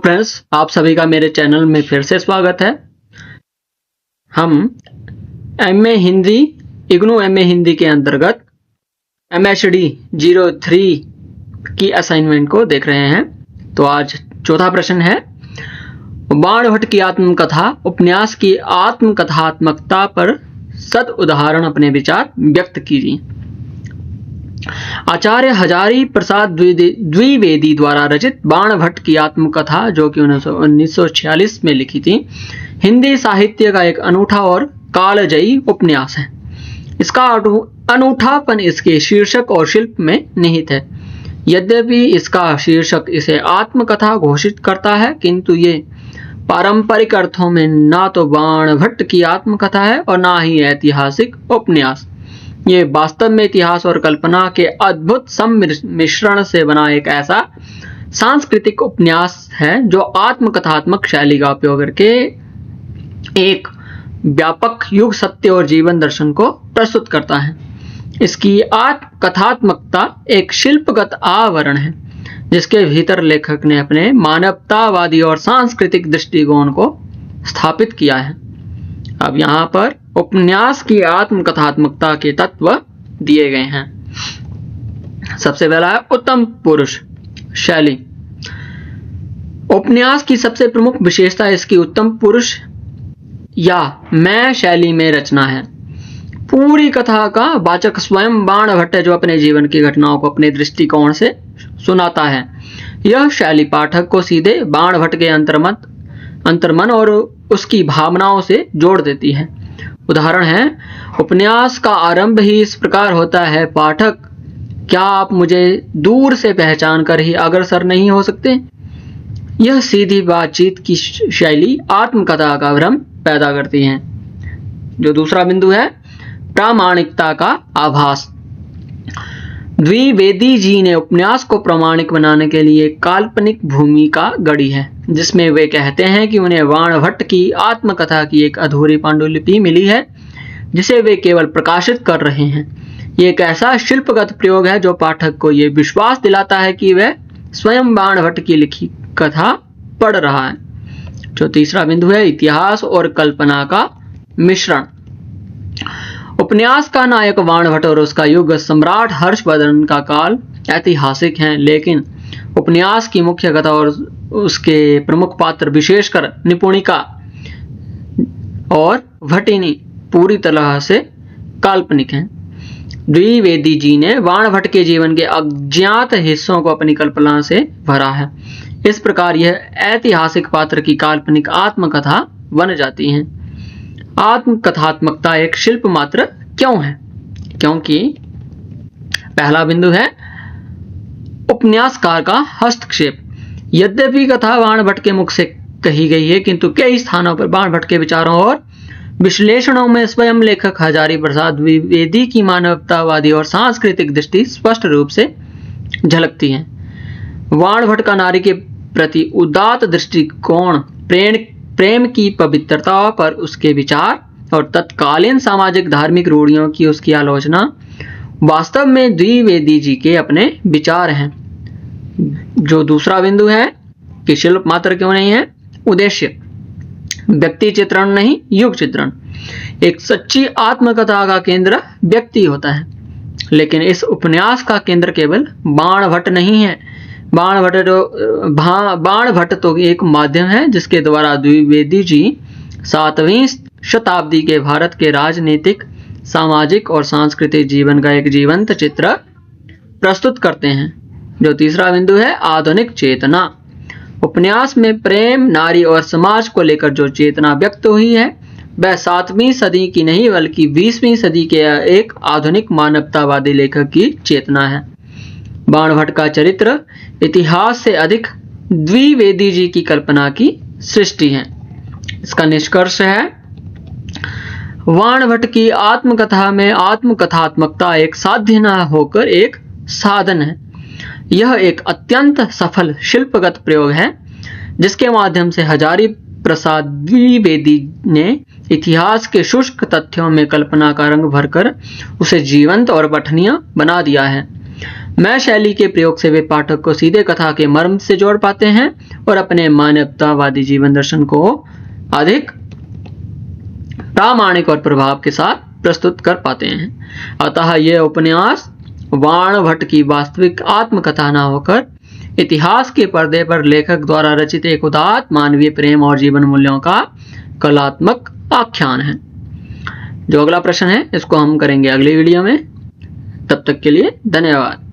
Friends, आप सभी का मेरे चैनल में फिर से स्वागत है। हम एमए हिंदी इग्नू एमए हिंदी के अंतर्गत MHD 03 की असाइनमेंट को देख रहे हैं। तो आज चौथा प्रश्न है, बाणभट्ट की आत्मकथा उपन्यास की आत्मकथात्मकता पर सद उदाहरण अपने विचार व्यक्त कीजिए। आचार्य हजारी प्रसाद द्विवेदी द्वारा रचित बाणभट्ट की आत्मकथा, जो कि 1946 में लिखी थी, हिंदी साहित्य का एक अनूठा और कालजयी उपन्यास है। इसका अनूठापन इसके शीर्षक और शिल्प में निहित है। यद्यपि इसका शीर्षक इसे आत्मकथा घोषित करता है, किंतु ये पारंपरिक अर्थों में ना तो बाणभट्ट की आत्मकथा है और ना ही ऐतिहासिक उपन्यास। ये वास्तव में इतिहास और कल्पना के अद्भुत सम्मिश्रण से बना एक ऐसा सांस्कृतिक उपन्यास है जो आत्मकथात्मक शैली का उपयोग करके एक व्यापक युग सत्य और जीवन दर्शन को प्रस्तुत करता है। इसकी आत्मकथात्मकता एक शिल्पगत आवरण है जिसके भीतर लेखक ने अपने मानवतावादी और सांस्कृतिक दृष्टिकोण को स्थापित किया है। अब यहाँ पर उपन्यास की आत्मकथात्मकता के तत्व दिए गए हैं। सबसे पहला है उत्तम पुरुष शैली। उपन्यास की सबसे प्रमुख विशेषता इसकी उत्तम पुरुष या मैं शैली में रचना है। पूरी कथा का वाचक स्वयं बाणभट्ट है, जो अपने जीवन की घटनाओं को अपने दृष्टिकोण से सुनाता है। यह शैली पाठक को सीधे बाणभट्ट के अंतर्मन और उसकी भावनाओं से जोड़ देती है। उदाहरण है, उपन्यास का आरंभ ही इस प्रकार होता है, पाठक, क्या आप मुझे दूर से पहचान कर ही अग्रसर नहीं हो सकते? यह सीधी बातचीत की शैली आत्मकथा का भ्रम पैदा करती है। जो दूसरा बिंदु है, प्रामाणिकता का आभास। द्विवेदी जी ने उपन्यास को प्रामाणिक बनाने के लिए काल्पनिक भूमिका गढ़ी है, जिसमें वे कहते हैं कि उन्हें बाणभट्ट की आत्मकथा की एक अधूरी पांडुलिपि मिली है जिसे वे केवल प्रकाशित कर रहे हैं। ये एक ऐसा शिल्पगत प्रयोग है जो पाठक को ये विश्वास दिलाता है कि वह स्वयं बाणभट्ट की लिखी कथा पढ़ रहा है। जो तीसरा बिंदु है, इतिहास और कल्पना का मिश्रण। उपन्यास का नायक बाणभट्ट और उसका युग सम्राट हर्षवर्धन का काल ऐतिहासिक है, लेकिन उपन्यास की मुख्य कथा और उसके प्रमुख पात्र, विशेषकर निपुणिका और भटिनी, पूरी तरह से काल्पनिक हैं। द्विवेदी जी ने बाणभट्ट के जीवन के अज्ञात हिस्सों को अपनी कल्पना से भरा है। इस प्रकार यह ऐतिहासिक पात्र की काल्पनिक आत्मकथा बन जाती है। आत्मकथात्मकता एक शिल्प मात्र क्यों है? क्योंकि पहला बिंदु है उपन्यासकार का हस्तक्षेप। यद्यपि कथा बाणभट्ट के मुख से कही गई है, किंतु कई स्थानों पर बाणभट्ट के विचारों और विश्लेषणों में स्वयं लेखक हजारी प्रसाद द्विवेदी की मानवतावादी और सांस्कृतिक दृष्टि स्पष्ट रूप से झलकती है। बाणभट्ट का नारी के प्रति उदात्त दृष्टिकोण, प्रेम की पवित्रता पर उसके विचार और तत्कालीन सामाजिक धार्मिक रूढ़ियों की उसकी आलोचना वास्तव में द्विवेदी जी के अपने विचार हैं। जो दूसरा बिंदु है कि शिल्प मात्र क्यों नहीं है, उद्देश्य व्यक्ति चित्रण नहीं, युग चित्रण। एक सच्ची आत्मकथा का केंद्र व्यक्ति होता है, लेकिन इस उपन्यास का केंद्र केवल बाणभट्ट नहीं है। बाणभट्ट तो एक माध्यम है जिसके द्वारा द्विवेदी जी 7वीं शताब्दी के भारत के राजनीतिक, सामाजिक और सांस्कृतिक जीवन का एक जीवंत चित्र प्रस्तुत करते हैं। जो तीसरा बिंदु है, आधुनिक चेतना। उपन्यास में प्रेम, नारी और समाज को लेकर जो चेतना व्यक्त हुई है, वह 7वीं सदी की नहीं बल्कि 20वीं सदी के एक आधुनिक मानवतावादी लेखक की चेतना है। बाणभट्ट का चरित्र इतिहास से अधिक द्विवेदी जी की कल्पना की सृष्टि है। इसका निष्कर्ष है, बाणभट्ट की आत्मकथा में आत्मकथात्मकता एक साध्य न होकर एक साधन है। यह एक अत्यंत सफल शिल्पगत प्रयोग है जिसके माध्यम से हजारी प्रसाद द्विवेदी ने इतिहास के शुष्क तथ्यों में कल्पना का रंग भरकर उसे जीवंत और पठनीय बना दिया है। मैं शैली के प्रयोग से वे पाठक को सीधे कथा के मर्म से जोड़ पाते हैं और अपने मानवतावादी जीवन दर्शन को अधिक प्रामाणिक और प्रभाव के साथ प्रस्तुत कर पाते हैं। अतः यह उपन्यास बाण भट्ट की वास्तविक आत्मकथा न होकर इतिहास के पर्दे पर लेखक द्वारा रचित एक उदात्त मानवीय प्रेम और जीवन मूल्यों का कलात्मक आख्यान है। जो अगला प्रश्न है इसको हम करेंगे अगली वीडियो में। तब तक के लिए धन्यवाद।